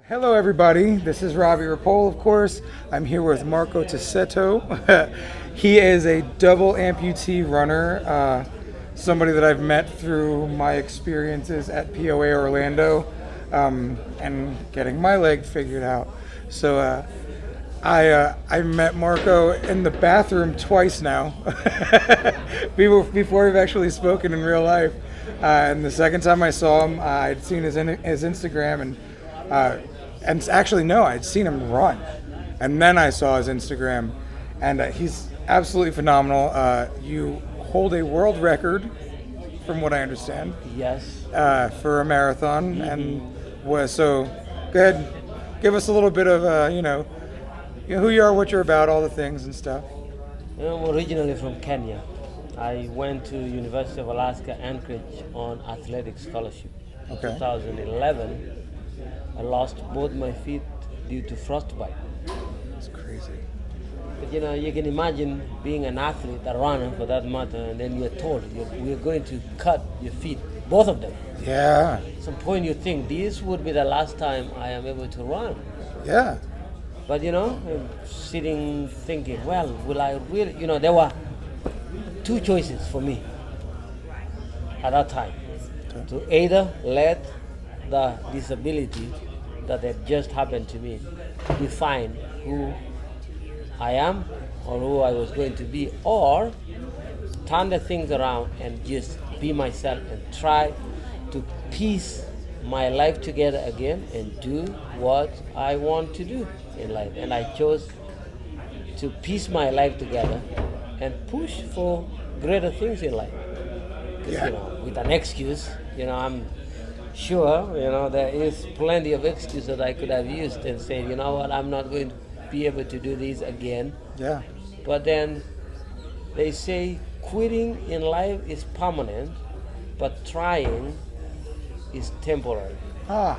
Hello, everybody. This is Robbie Rapole, of course. I'm here with Marko Cheseto. He is a double amputee runner, somebody that I've met through my experiences at POA Orlando and getting my leg figured out. So I met Marko in the bathroom twice now, before we've actually spoken in real life. And the second time I saw him, I'd seen his Instagram and actually no, I'd seen him run, and then I saw his Instagram, and he's absolutely phenomenal. You hold a world record, from what I understand, Yes. for a marathon, and so go ahead, give us a little bit of who you are, what you're about, all the things and stuff. I'm originally from Kenya. I went to University of Alaska Anchorage on athletic scholarship. Okay. 2011, I lost both my feet due to frostbite. It's crazy. But you can imagine being an athlete, a runner for that matter, and then you're told we're going to cut your feet, both of them. Yeah. At some point you think this would be the last time I am able to run. Yeah. But I'm sitting thinking, well, will I really? There were two choices for me at that time: to either let the disability that had just happened to me define who I am or who I was going to be, or turn the things around and just be myself and try to piece my life together again and do what I want to do in life. And I chose to piece my life together and push for greater things in life. 'Cause, Yeah. with an excuse, I'm sure, there is plenty of excuses that I could have used and said, you know what, I'm not going to be able to do this again. Yeah. But then they say quitting in life is permanent, but trying is temporary. Ah.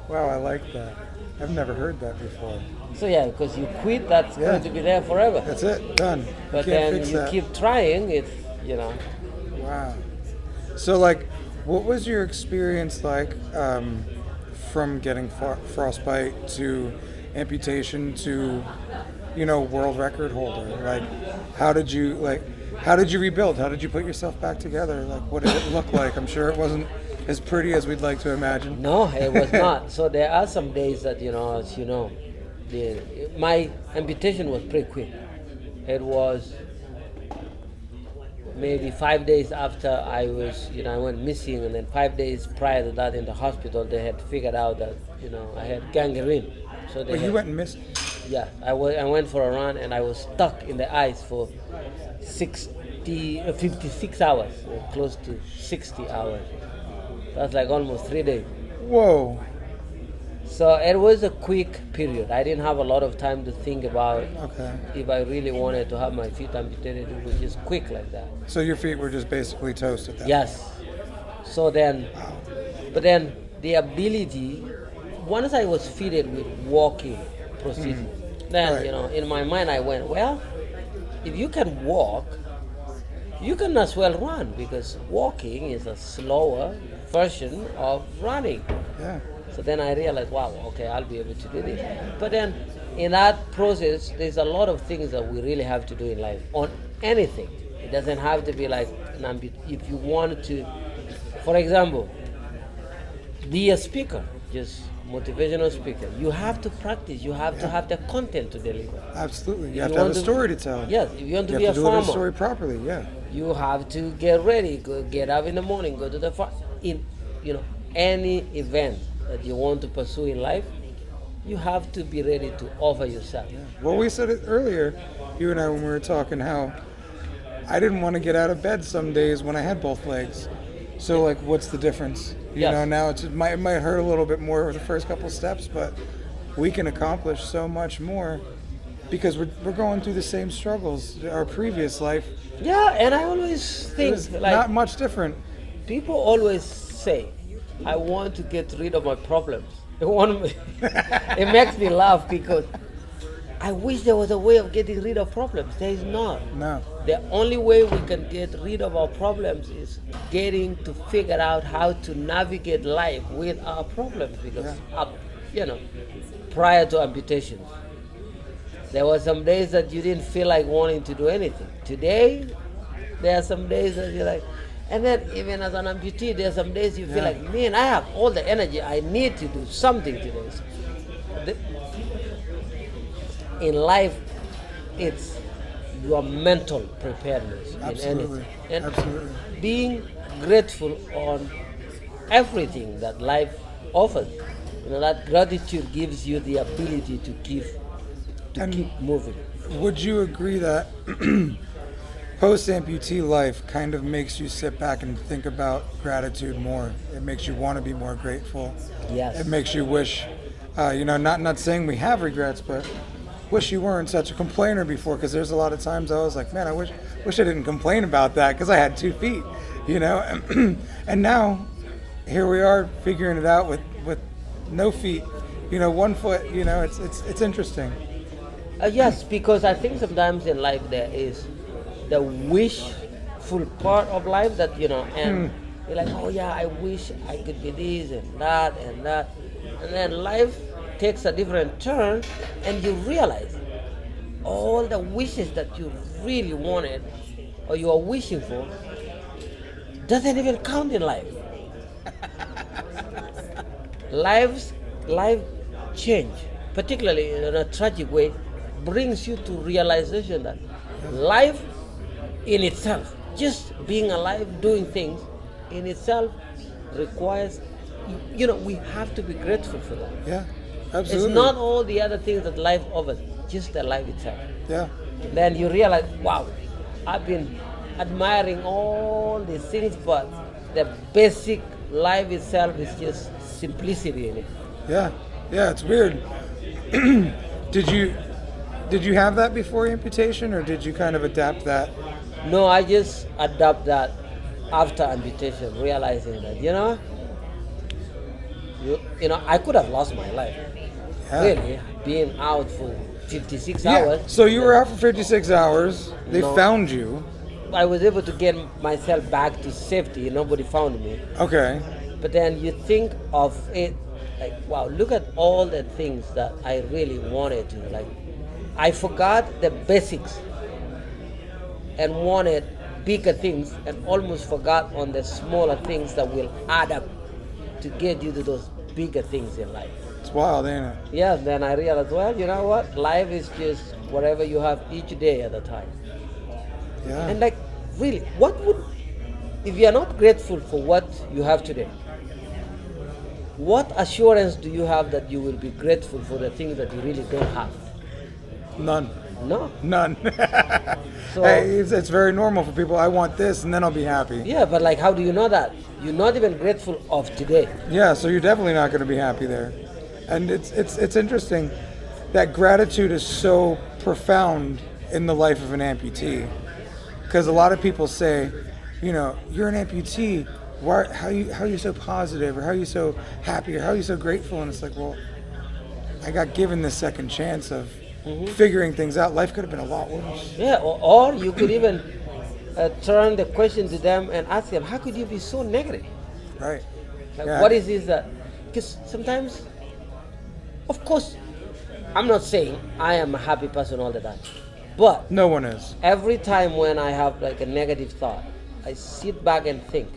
Wow, I like that. I've never heard that before. So yeah, because you quit, that's Yeah. going to be there forever. That's it. Done. But You can't then fix you that. keep trying, it's, Wow. So, like, what was your experience like from getting frostbite to amputation to, world record holder? Like, how did you rebuild? How did you put yourself back together? Like, what did it look like? I'm sure it wasn't as pretty as we'd like to imagine. no, it was not. So there are some days that, as you know, my amputation was pretty quick. It was maybe 5 days after I went missing, and then 5 days prior to that in the hospital, they had figured out that, I had gangrene. So But you went missing. Yeah, I went for a run and I was stuck in the ice for 56 hours, close to 60 hours. That's like almost 3 days. Whoa. So it was a quick period. I didn't have a lot of time to think about Okay. if I really wanted to have my feet amputated. It was just quick like that. So your feet were just basically toast at that. Yes. So then, but then the ability, once I was fitted with walking procedures, then, Right. in my mind I went, well, if you can walk, you can as well run, because walking is a slower version of running. Yeah. So then I realized, wow, okay, I'll be able to do this. But then in that process, there's a lot of things that we really have to do in life, on anything. It doesn't have to be like if you want to, for example, be a speaker, just motivational speaker. You have to practice. You have to have the content to deliver. Absolutely. You If have you to have a want to- story to tell. Yes, if you want to You be have a to deliver the farmer, story properly. Yeah. you have to get ready, get up in the morning, go to the farm. In any event that you want to pursue in life, you have to be ready to offer yourself. Well, we said it earlier, you and I, when we were talking, how I didn't want to get out of bed some days when I had both legs. So, like, what's the difference? Yes. Now it might hurt a little bit more with the first couple steps, but we can accomplish so much more because we're going through the same struggles. Our previous life Yeah, and I always think, was like, not much different. people always say, I want to get rid of my problems. It makes me laugh because I wish there was a way of getting rid of problems. There is not. No. The only way we can get rid of our problems is getting to figure out how to navigate life with our problems. Because prior to amputation. There were some days that you didn't feel like wanting to do anything. Today, there are some days that you're like, and then even as an amputee, there are some days you feel like, man, I have all the energy. I need to do something today. In life, it's your mental preparedness in Absolutely. anything. And Absolutely. being grateful on everything that life offers. That gratitude gives you the ability to keep moving. Would you agree that post-amputee life kind of makes you sit back and think about gratitude more? It makes you want to be more grateful. Yes. It makes you wish, not saying we have regrets, but wish you weren't such a complainer before, because there's a lot of times I was like, man, I wish I didn't complain about that because I had 2 feet, and now here we are figuring it out with no feet, 1 foot, it's interesting. Yes, because I think sometimes in life there is the wishful part of life that, and you're like, oh yeah, I wish I could be this and that and that. And then life takes a different turn and you realize all the wishes that you really wanted or you are wishing for doesn't even count in life. Life change, particularly in a tragic way, brings you to realization that life in itself, just being alive, doing things in itself requires, we have to be grateful for that. Yeah, absolutely. It's not all the other things that life offers, just the life itself. Yeah. Then you realize, wow, I've been admiring all these things, but the basic life itself is just simplicity in it. Yeah, it's weird. Did you have that before amputation, or did you kind of adapt that? No, I just adapt that after amputation, realizing that, I could have lost my life. Yeah. Really, being out for 56 hours. So you were out for 56 hours. They No. found you. I was able to get myself back to safety. Nobody found me. Okay. But then you think of it like, wow, look at all the things that I really wanted to. Like, I forgot the basics and wanted bigger things and almost forgot on the smaller things that will add up to get you to those bigger things in life. It's wild, ain't it? Yeah, then I realized, well, you know what? Life is just whatever you have each day at a time. Yeah. And really, if you are not grateful for what you have today, what assurance do you have that you will be grateful for the things that you really don't have? None. No. None. So, hey, it's very normal for people. I want this, and then I'll be happy. yeah, but how do you know that? You're not even grateful of today. Yeah, so you're definitely not going to be happy there. And it's interesting that gratitude is so profound in the life of an amputee, because a lot of people say, you're an amputee. How are you so positive, or how are you so happy, or how are you so grateful? And it's like, well, I got given this second chance of figuring things out. Life could have been a lot worse. Yeah, or you could even turn the question to them and ask them, how could you be so negative? Right. What is this that? Because sometimes, of course, I'm not saying I am a happy person all the time, but No one is. every time when I have a negative thought, I sit back and think,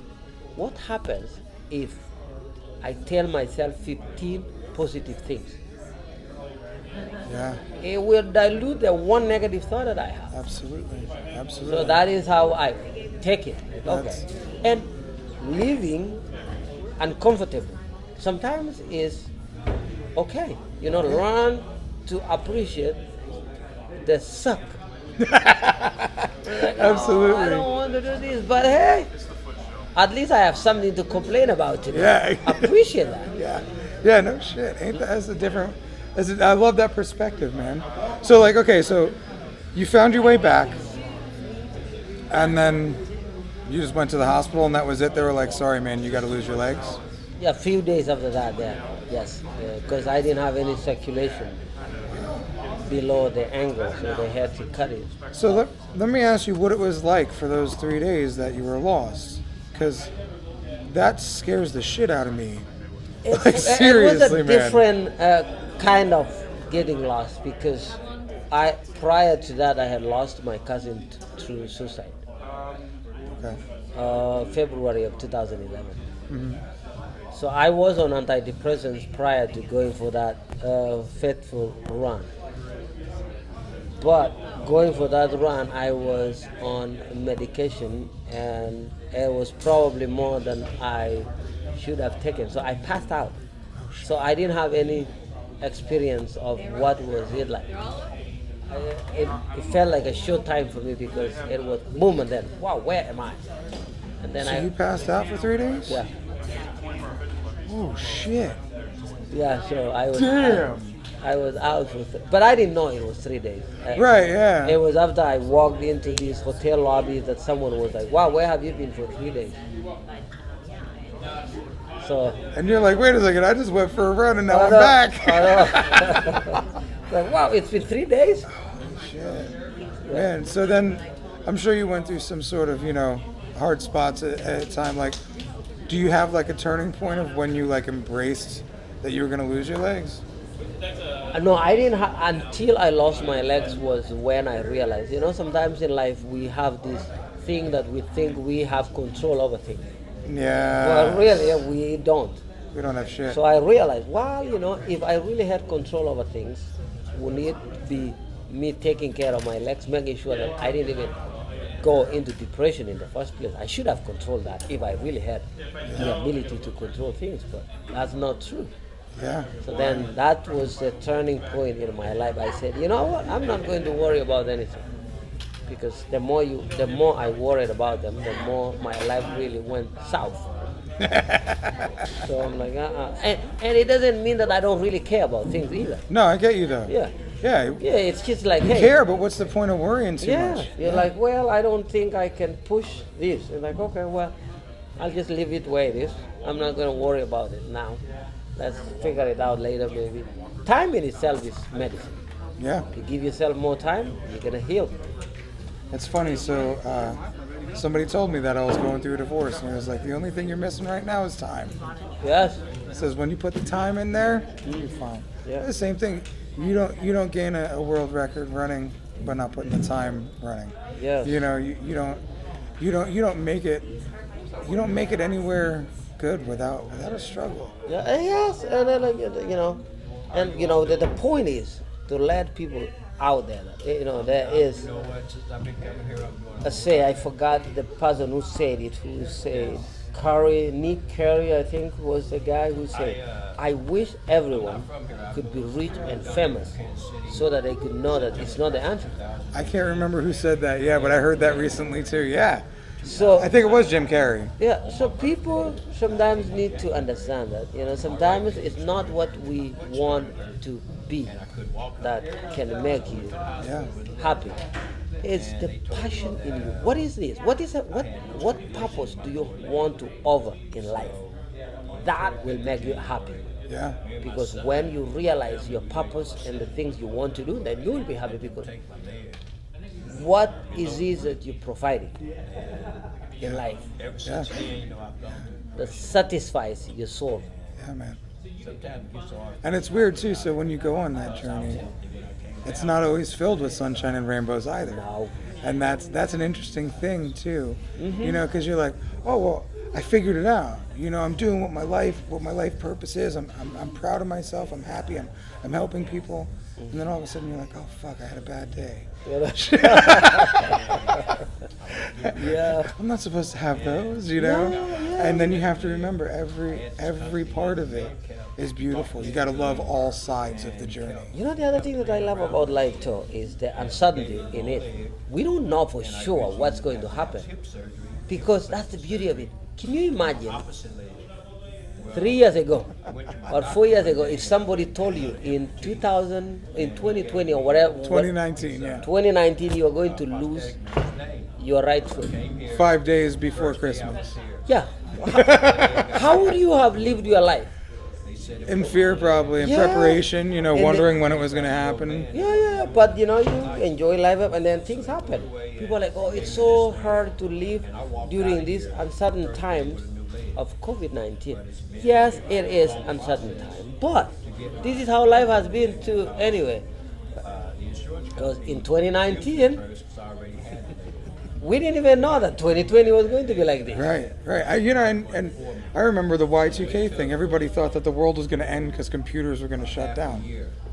what happens if I tell myself 15 positive things? Yeah. It will dilute the one negative thought that I have. Absolutely. So that is how I take it. That's- Okay. And living uncomfortable sometimes is okay. Learn to appreciate the suck. Absolutely. I don't want to do this, but hey, at least I have something to complain about today. Yeah. Appreciate that. Yeah, no shit. That's a different. I love that perspective, man. So okay, so you found your way back, and then you just went to the hospital, and that was it. They were like, "Sorry, man, you got to lose your legs." Yeah, a few days after that, yes, because I didn't have any circulation below the ankle, so they had to cut it. So let me ask you what it was like for those 3 days that you were lost, because that scares the shit out of me. It, Like, it was seriously, a man. different kind of getting lost because prior to that I had lost my cousin through suicide. Okay. February of 2011. So I was on antidepressants prior to going for that faithful run. But going for that run, I was on medication, and it was probably more than I should have taken. So I passed out. So I didn't have any experience of what was it like. It felt like a short time for me because it was boom and then wow, where am I? And then So you passed out for 3 days? yeah. Oh shit. Yeah, so I was Damn. I was out for but I didn't know it was 3 days. Right. Yeah. It was after I walked into this hotel lobby that someone was like, "Wow, where have you been for 3 days?" So And you're like, wait a second, I just went for a run and now I I'm know, back. I know. Like, wow, it's been 3 days. Shit. Man, so then I'm sure you went through some sort of, hard spots at a time. Like, do you have like a turning point of when you like embraced that you were going to lose your legs? No, I didn't until I lost my legs was when I realized. Sometimes in life we have this thing that we think we have control over things. Yeah. Well, really, we don't. We don't have shit. So I realized, if I really had control over things, would it be me taking care of my legs, making sure that I didn't even go into depression in the first place. I should have controlled that if I really had the ability to control things, but that's not true. Yeah. So then that was the turning point in my life. I said, you know what? I'm not going to worry about anything. Because the more I worried about them, the more my life really went south. So I'm like, and it doesn't mean that I don't really care about things either. No, I get you though. Yeah. Yeah. Yeah, it's just like, You hey. care, but what's the point of worrying too Yeah, much? you're like, well, I don't think I can push this. And like, okay, well, I'll just leave it where it is. I'm not going to worry about it now. Let's figure it out later, maybe. Time in itself is medicine. Yeah. If you give yourself more time, you're going to heal. It's funny. So somebody told me that I was going through a divorce, and it was like, the only thing you're missing right now is time. Yes. It says when you put the time in there, you're fine. Yeah. The same thing. You don't gain a world record running by not putting the time running. Yes. You don't make it. You don't make it anywhere good without a struggle. Yeah, yes, and then, the point is to let people out there. There is. I forgot the person who said it. Who said Nick Curry, I think, was the guy who said, "I wish everyone could be rich and famous, so that they could know that it's not the answer." I can't remember who said that. Yeah, but I heard that recently too. Yeah. So I think it was Jim Carrey. yeah, so people sometimes need to understand that, sometimes it's not what we want to be that can make you happy. It's the passion in you. What is this? What purpose do you want to offer in life? That will make you happy. Yeah. Because when you realize your purpose and the things you want to do, then you will be happy because what is it that you're providing in life Yeah. that satisfies your soul? Yeah, man. And it's weird too. So when you go on that journey, it's not always filled with sunshine and rainbows either. No. And that's an interesting thing too. Because you're like, oh well, I figured it out. I'm doing what my life purpose is. I'm proud of myself. I'm happy. I'm helping people. And then all of a sudden you're like, oh fuck, I had a bad day. Yeah. I'm not supposed to have those, Yeah. And then you have to remember every part of it is beautiful. You got to love all sides of the journey. The other thing that I love about life too is the uncertainty in it. We don't know for sure what's going to happen because that's the beauty of it. Can you imagine 3 years ago or 4 years ago if somebody told you in 2020 or whatever 2019, yeah. 2019 you are going to lose your right foot? 5 days before Christmas. Yeah. How would you have lived your life? In fear, probably. In Yeah. preparation, And wondering when it was going to happen. Yeah, but you enjoy life and then things happen. People are like, oh, it's so hard to live during these uncertain times. of COVID-19. Yes, it is uncertain time, but this is how life has been too anyway. Because in 2019, we didn't even know that 2020 was going to be like this. Right, right. And I remember the Y2K thing. Everybody thought that the world was going to end because computers were going to shut down.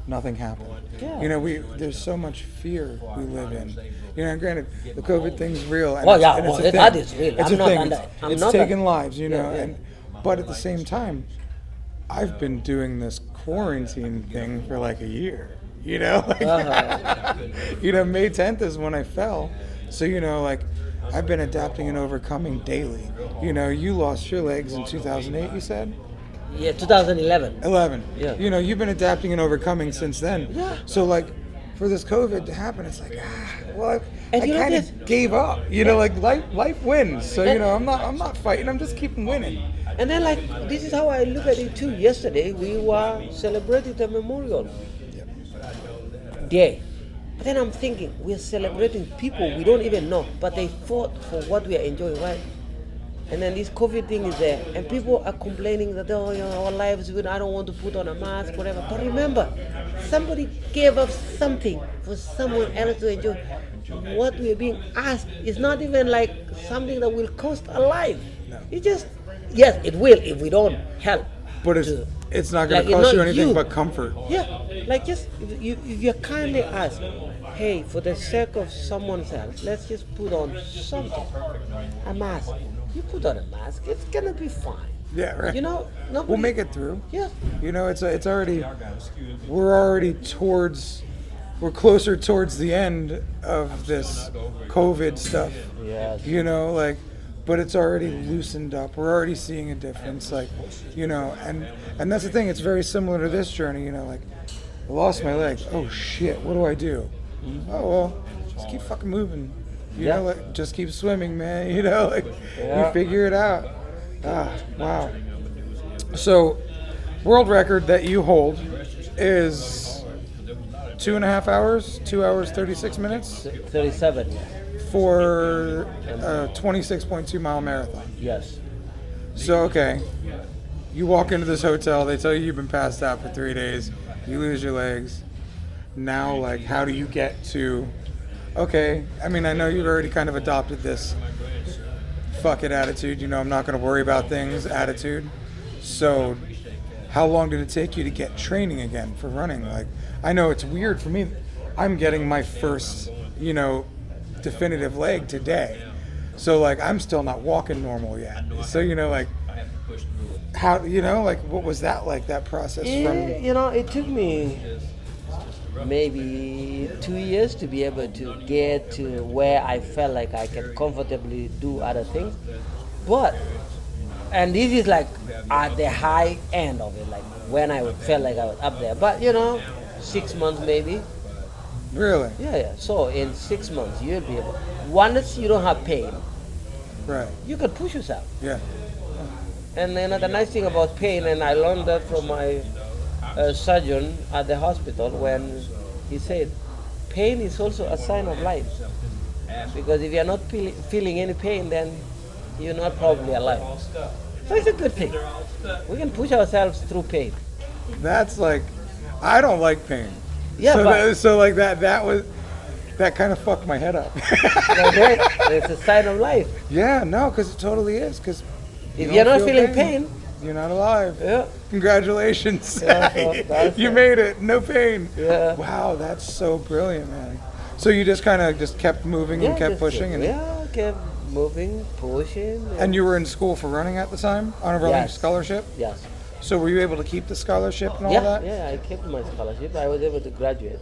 Nothing happened. Yeah. There's so much fear we live in. And granted, the COVID thing's real. And Well, yeah, and well, a that thing. is real. It's I'm a not thing. under- I'm It's not taking a- lives, Yeah. But at the same time, I've been doing this quarantine thing for like a year. May 10th is when I fell. So, I've been adapting and overcoming daily. You lost your legs in 2008, you said? Yeah, 2011. 11. Yeah. You've been adapting and overcoming since then. Yeah. So, for this COVID to happen, it's like, I And you know kind this- of gave up. Life wins. So, I'm not fighting. I'm just keeping winning. And then, this is how I look at it too. Yesterday, we were celebrating the memorial day. But then I'm thinking, we're celebrating people we don't even know, but they fought for what we are enjoying, right? And then this COVID thing is there, and people are complaining that, our lives, I don't want to put on a mask, whatever. But remember, somebody gave up something for someone else to enjoy. What we're being asked is not even like something that will cost a life. No. It just, yes, it will if we don't help. But it's not going to cost you anything but comfort. Yeah, just if you're kindly asked, hey, for the sake of someone else, let's just put on something, a mask. You put on a mask, it's gonna be fine. Yeah, right. Nobody, We'll make it through. Yeah. It's already, we're closer towards the end of this COVID stuff. Yes. But it's already loosened up. We're already seeing a difference, and that's the thing. It's very similar to this journey, I lost my leg. Oh shit, what do I do? Oh well, just keep fucking moving. Just keep swimming, man. You figure it out. Wow. So, world record that you hold is 2.5 hours, 2 hours 36 minutes 37. for a 26.2 mile marathon. Yes. So, okay, you walk into this hotel, they tell you you've been passed out for 3 days, you lose your legs. Now, how do you get to, okay, I know you've already kind of adopted this fuck it attitude, I'm not going to worry about things attitude. So, how long did it take you to get training again for running? I know it's weird for me. I'm getting my first, definitive leg today. So I'm still not walking normal yet. So how what was that like, that process from It took me maybe 2 years to be able to get to where I felt like I can comfortably do other things. And this is at the high end of it, when I felt like I was up there. But 6 months maybe. Really? Yeah. So in 6 months you'll be able. Once you don't have pain, right, you can push yourself. Yeah. And the nice thing about pain, and I learned that from my surgeon at the hospital when he said, pain is also a sign of life. Because if you're not feeling any pain, then you're not probably alive. So it's a good thing. We can push ourselves through pain. That's I don't like pain. Yeah, that kind of fucked my head up. It's a sign of life. Yeah, no, because it totally is. Because if you're not feeling pain, you're not alive. Yeah. Congratulations. Yeah, you made it. No pain. Yeah. Wow, that's so brilliant, man. So you just kind of just kept moving and kept pushing. Kept moving, pushing. And you were in school for running at the time on a running scholarship? Yes. So were you able to keep the scholarship and all that? Yeah, I kept my scholarship. I was able to graduate.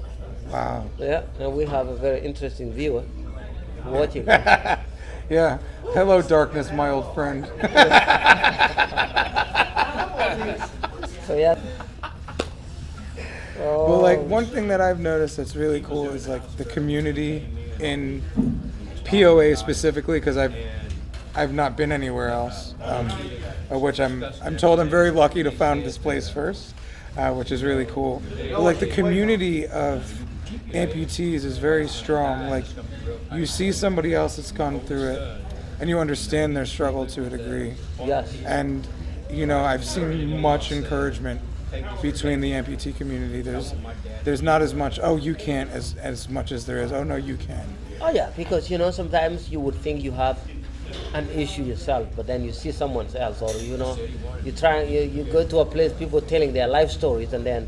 Wow. Yeah, and we have a very interesting viewer watching. Yeah. Hello, darkness, my old friend. So yeah. Well, one thing that I've noticed that's really cool is the community in POA specifically, because I've not been anywhere else, which I'm told I'm very lucky to found this place first, which is really cool. But the community of amputees is very strong. You see somebody else that's gone through it, and you understand their struggle to a degree. Yes. And I've seen much encouragement between the amputee community. There's not as much, oh, you can't, as much as there is, oh no, you can. Oh yeah, because sometimes you would think you have an issue yourself, but then you see someone else, or you go to a place, people telling their life stories, and then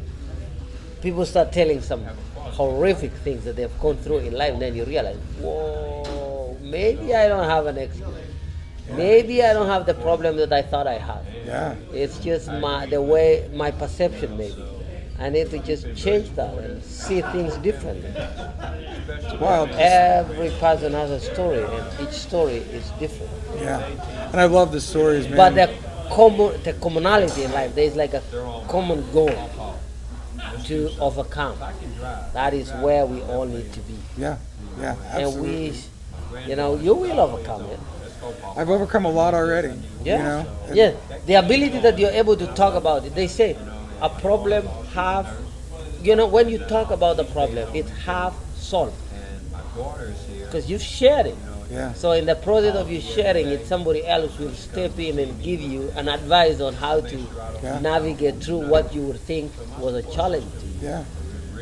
people start telling some horrific things that they've gone through in life, and then you realize, whoa, maybe I don't have an excuse. Maybe I don't have the problem that I thought I had. Yeah. It's just my perception maybe. I need to just change that and see things differently. It's wild. Every person has a story, and each story is different. Yeah. And I love the stories, man. But the commonality in life, there's like a common goal to overcome. That is where we all need to be. Yeah. Yeah. Absolutely. And you will overcome it. I've overcome a lot already. Yeah. Yeah. The ability that you're able to talk about it. They say a problem when you talk about the problem, it's half solved. Because you've shared it. Yeah. So in the process of you sharing it, somebody else will step in and give you an advice on how to navigate through what you would think was a challenge to you. Yeah.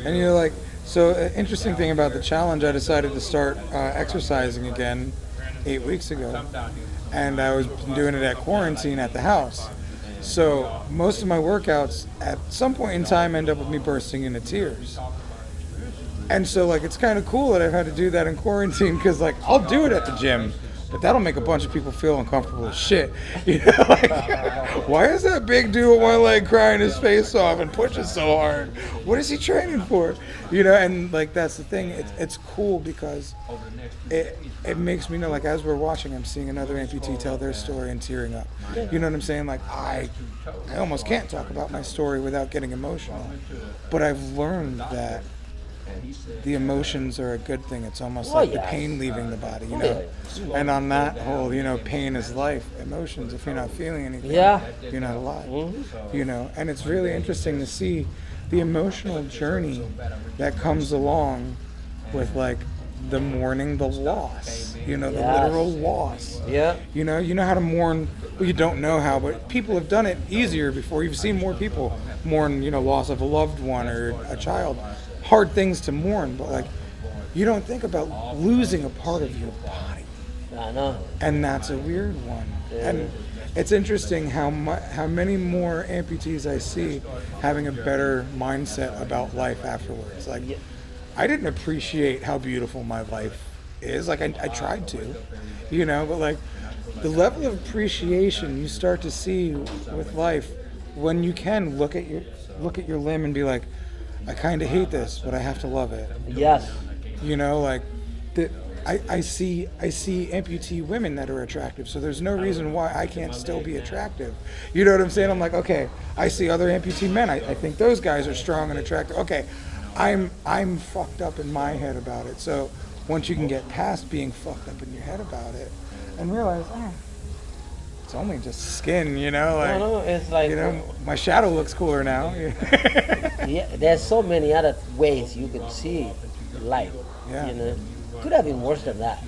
And interesting thing about the challenge, I decided to start exercising again 8 weeks ago. And I was doing it at quarantine at the house. So most of my workouts at some point in time end up with me bursting into tears. And so it's kind of cool that I've had to do that in quarantine, because I'll do it at the gym, but that'll make a bunch of people feel uncomfortable as shit. Why is that big dude with one leg crying his face off and pushing so hard? What is he training for? And that's the thing. It's cool because it makes me know, as we're watching, I'm seeing another amputee tell their story and tearing up. You know what I'm saying? I almost can't talk about my story without getting emotional. But I've learned that the emotions are a good thing. It's almost like the pain leaving the body, And on that whole, pain is life. Emotions, if you're not feeling anything, you're not alive. And it's really interesting to see the emotional journey that comes along with the mourning the loss, the literal loss. Yeah. You know how to mourn. Well, you don't know how, but people have done it easier before. You've seen more people mourn, loss of a loved one or a child. Hard things to mourn, but you don't think about losing a part of your body. I know. And that's a weird one. Yeah. And it's interesting how many more amputees I see having a better mindset about life afterwards. I didn't appreciate how beautiful my life is. I tried to, but the level of appreciation you start to see with life when you can look at your limb and be like, I kind of hate this, but I have to love it. Yes. I see amputee women that are attractive, so there's no reason why I can't still be attractive. You know what I'm saying? I'm like, okay, I see other amputee men. I think those guys are strong and attractive. Okay, I'm fucked up in my head about it. So once you can get past being fucked up in your head about it and realize, it's only just skin, No, it's my shadow looks cooler now. Yeah, there's so many other ways you can see life. Yeah. Could have been worse than that.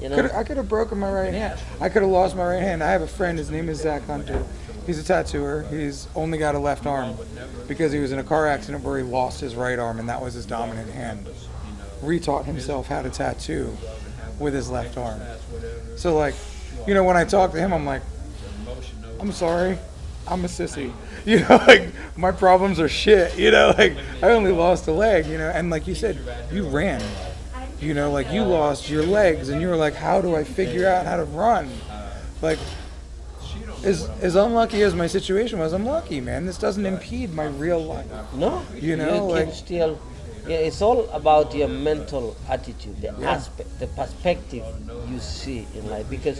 I could have broken my right hand. I could have lost my right hand. I have a friend, his name is Zach Hunter. He's a tattooer. He's only got a left arm because he was in a car accident where he lost his right arm, and that was his dominant hand. Retaught himself how to tattoo with his left arm. So when I talk to him, I'm like, I'm sorry, I'm a sissy. My problems are shit. I only lost a leg, and like you said, you ran. You lost your legs, and you were like, how do I figure out how to run? As unlucky as my situation was, I'm lucky, man. This doesn't impede my real life. No, you can still. Yeah, it's all about your mental attitude, the aspect, the perspective you see in life. Because,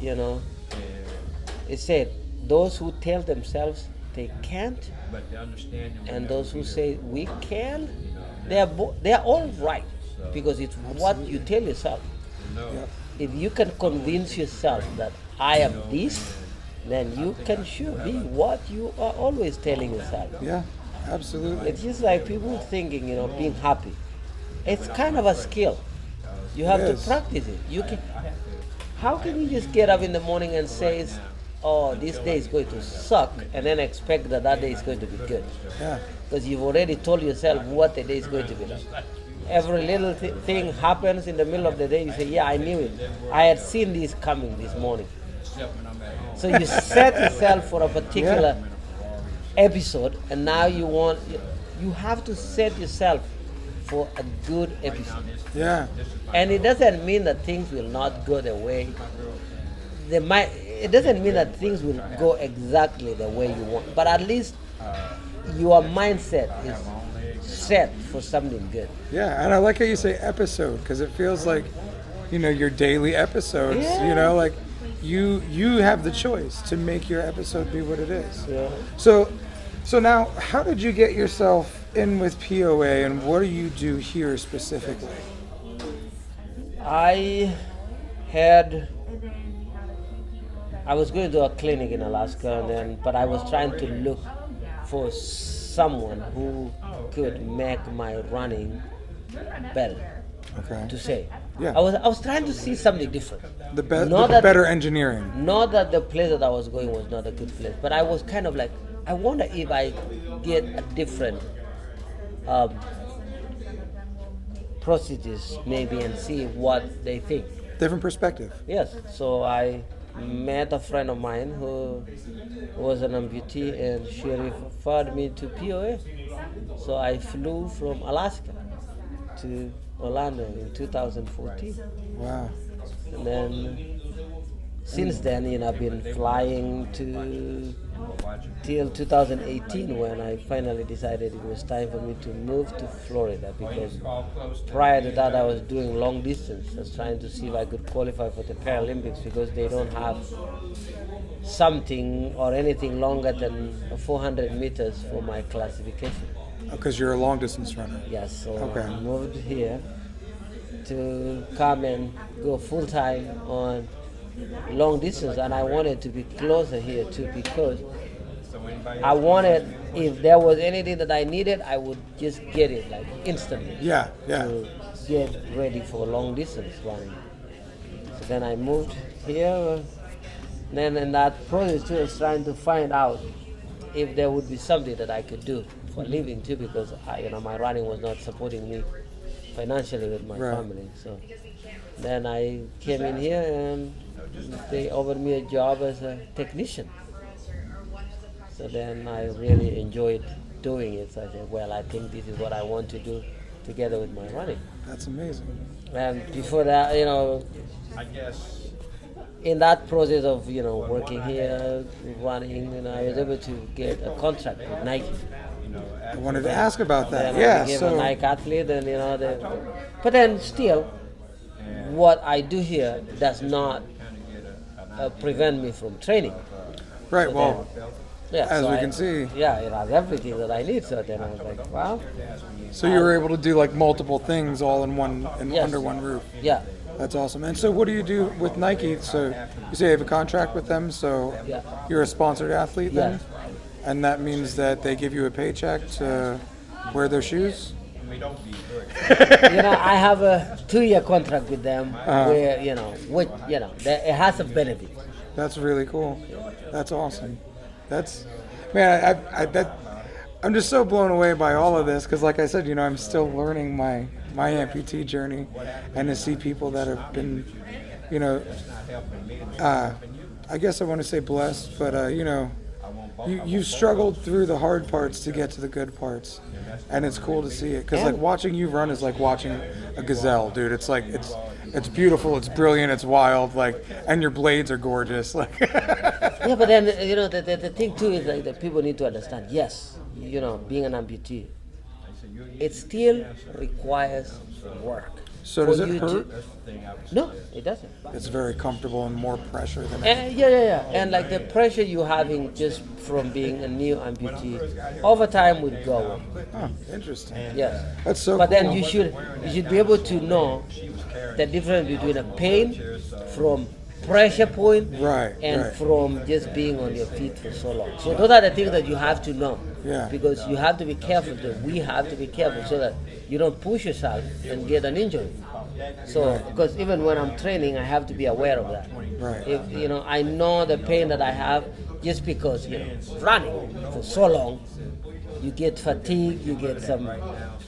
it said, those who tell themselves they can't, and those who say we can, they are all right, because it's what you tell yourself. If you can convince yourself that I am this, then you can sure be what you are always telling yourself. Yeah, absolutely. It's just like people thinking, being happy. It's kind of a skill. You have to practice it. how can you just get up in the morning and say, oh, this day is going to suck, and then expect that that day is going to be good? Yeah. Because you've already told yourself what the day is going to be like. Every little thing happens in the middle of the day, you say, yeah, I knew it. I had seen this coming this morning. So you set yourself for a particular episode, and now you have to set yourself for a good episode. Yeah. And it doesn't mean that things will not go the way it doesn't mean that things will go exactly the way you want, but at least your mindset is set for something good. Yeah, and I like how you say episode, because it feels like, your daily episodes, like you have the choice to make your episode be what it is. Yeah. So now, how did you get yourself in with POA, and what do you do here specifically? I was going to a clinic in Alaska, but I was trying to look for someone who could make my running better. Okay. To say, Yeah. I was trying to see something different. The better engineering. Not that the place that I was going was not a good place, but I was kind of like, I wonder if I get a different procedures maybe and see what they think. Different perspective. Yes, so I met a friend of mine who was an amputee, and she referred me to POA. So I flew from Alaska to Orlando in 2014. Wow. And then since then, I've been flying till 2018, when I finally decided it was time for me to move to Florida, because prior to that I was doing long distance. I was trying to see if I could qualify for the Paralympics, because they don't have something or anything longer than 400 meters for my classification. Because you're a long distance runner. Yes, so Okay. I moved here to come and go full time on long distance, and I wanted to be closer here too, because I wanted, if there was anything that I needed, I would just get it like instantly. Yeah. To get ready for long distance running. So then I moved here. Then in that process too, I was trying to find out if there would be something that I could do for a living too, because my running was not supporting me financially with my Right. family. So then I came in here, and they offered me a job as a technician. So then I really enjoyed doing it. So I said, well, I think this is what I want to do together with my running. That's amazing. And before that, in that process of, working here, running, I was able to get a contract with Nike. I wanted to ask about that. Then Yeah. I became So a Nike athlete, and but then still, what I do here does not prevent me from training. right. So Well, Yeah, as so we can see. Yeah, it has everything that I need. So then I was like, wow. so you were able to do like multiple things all in one Yes. under one roof. Yeah, That's awesome. And so, what do you do with Nike? So you say you have a contract with them. So Yeah. you're a sponsored athlete then, Yes. and that means that they give you a paycheck to wear their shoes. I have a 2-year contract with them where, it has a benefit. That's really cool. That's awesome. That's, man, I'm just so blown away by all of this, because like I said, I'm still learning my amputee journey, and to see people that have been, I guess I want to say blessed, but you've struggled through the hard parts to get to the good parts, and it's cool to see it, because like watching you run is like watching a gazelle, dude. It's like it's beautiful, it's brilliant, it's wild, like, and your blades are gorgeous, like. Yeah, but then, the thing too is like that people need to understand, yes, being an amputee, it still requires work. So for does it you hurt? No, it doesn't. It's very comfortable and more pressure than. Yeah. And like the pressure you're having just from being a new amputee, over time would go away. Oh, interesting. Yes. That's so But cool. then you should be able to know the difference between a pain from pressure point, Right, and right. from just being on your feet for so long. So those are the things that you have to know. Yeah. Because you have to be careful. We have to be careful so that you don't push yourself and get an injury. So, because even when I'm training, I have to be aware of that. Right. If I know the pain that I have, just because running for so long, you get fatigue, you get some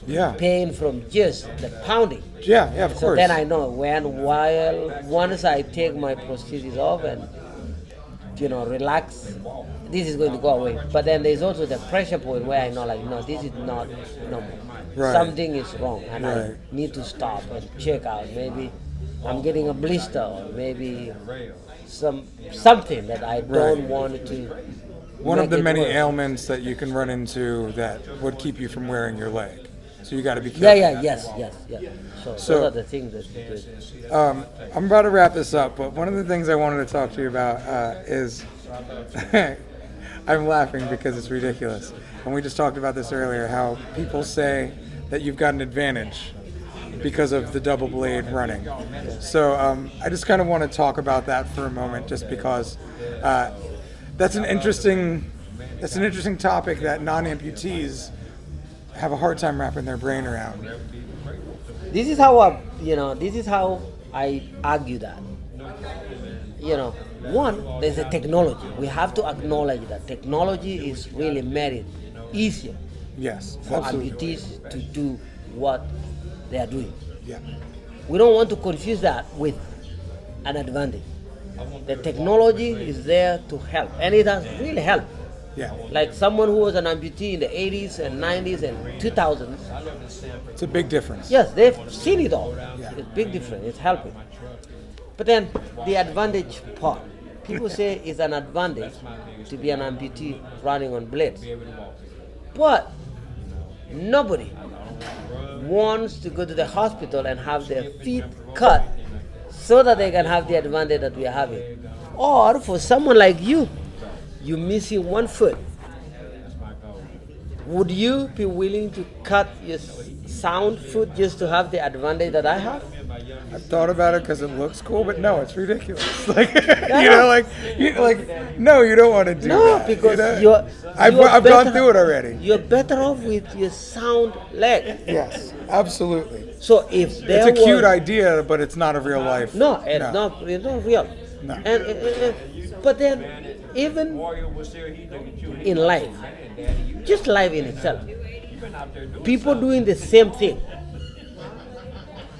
Yeah. pain from just the pounding. Yeah, of So course. then I know once I take my prosthesis off and relax, this is going to go away. But then there's also the pressure point where I know, like, no, this is not normal. Right. Something is wrong, and I Right. need to stop and check out. Maybe I'm getting a blister, or maybe something that I don't Right. want to. One of make the it many worse. ailments that you can run into that would keep you from wearing your leg. So you got to be careful. Yeah, yes. So So- those are the things that you do. I'm about to wrap this up, but one of the things I wanted to talk to you about is I'm laughing because it's ridiculous. And we just talked about this earlier, how people say that you've got an advantage because of the double blade running. So I just kind of want to talk about that for a moment, just because that's an interesting topic that non-amputees have a hard time wrapping their brain around. This is how I argue that. One, there's a technology. We have to acknowledge that technology is really made it easier Yes, for absolutely. amputees to do what they are doing. Yeah, We don't want to confuse that with an advantage. The technology is there to help, and it has really helped. yeah. Like someone who was an amputee in the 80s and 90s and 2000s, It's a big difference. yes, they've seen it all. Yeah. It's a big difference. It's helping. But then the advantage part, people say it's an advantage to be an amputee running on blades. But nobody wants to go to the hospital and have their feet cut so that they can have the advantage that we are having. Or for someone like you, you're missing one foot. Would you be willing to cut your sound foot just to have the advantage that I have? I've thought about it because it looks cool, but no, it's ridiculous. Like, no, you don't want to do No, that. because I've gone through it already. You're better off with your sound leg. Yes, absolutely. So if there It's a cute was, idea, but it's not a real life. no, it's not real. No. But then even in life, just life in itself, people doing the same thing.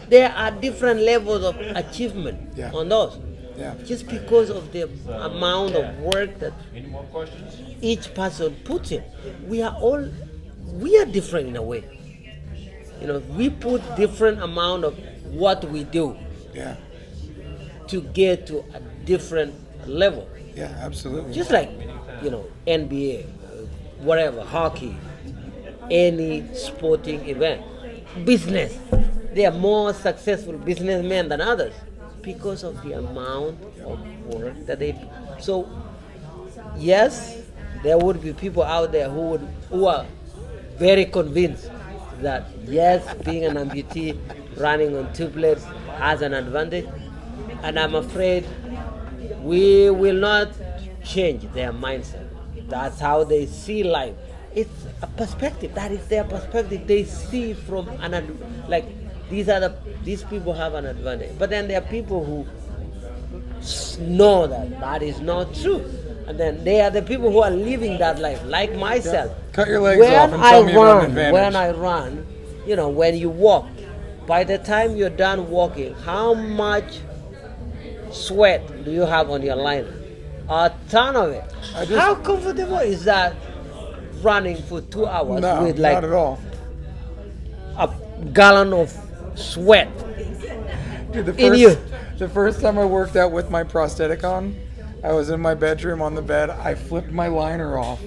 There are different levels of achievement Yeah. on those. Yeah. Just because of the amount of work that each person puts in. We are different in a way. We put different amount of what we do Yeah, to get to a different level. yeah, absolutely. Just like, NBA, whatever, hockey, any sporting event, business. They are more successful businessmen than others because of the amount of work that they do. So, yes, there would be people out there who are very convinced that yes, being an amputee running on two blades has an advantage, and I'm afraid we will not change their mindset. That's how they see life. It's a perspective. That is their perspective. They see it from these people have an advantage. But then there are people who know that is not true. And then they are the people who are living that life, like myself. Cut your legs off and tell me about an advantage. When I run, when you walk, by the time you're done walking, how much sweat do you have on your liner? A ton of it. How comfortable is that running for 2 hours No, with not at all. a gallon of sweat? Dude, In you. the first time I worked out with my prosthetic on, I was in my bedroom on the bed. I flipped my liner off,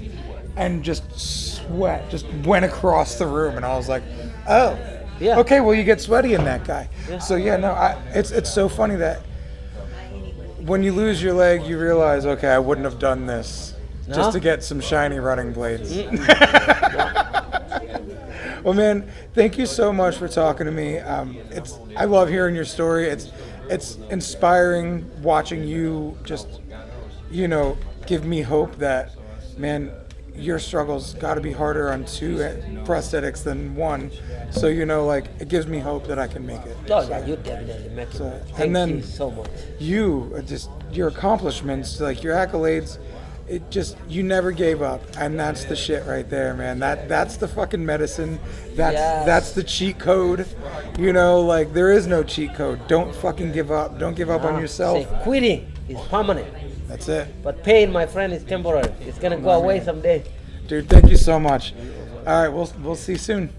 and just sweat just went across the room, and I was like, "Oh, Yeah. okay. Well, you get sweaty in that guy." Yeah. So yeah, no, it's so funny that when you lose your leg, you realize, okay, I wouldn't have done this No? just to get some shiny running blades. Well, man, thank you so much for talking to me. I love hearing your story. it's inspiring watching you just, give me hope that, man, your struggles got to be harder on 2 prosthetics than 1. So, like, it gives me hope that I can make it. Oh, yeah, you definitely make it. So, Thank and then you so much. Just your accomplishments, like your accolades, you never gave up, and that's the shit right there, man. That's the fucking medicine. That's the cheat code. Like, there is no cheat code. Don't fucking give up. Don't give up on yourself. Say, quitting is permanent, That's it. but pain, my friend, is temporary. It's gonna go away someday. Dude, thank you so much. All right, we'll see you soon.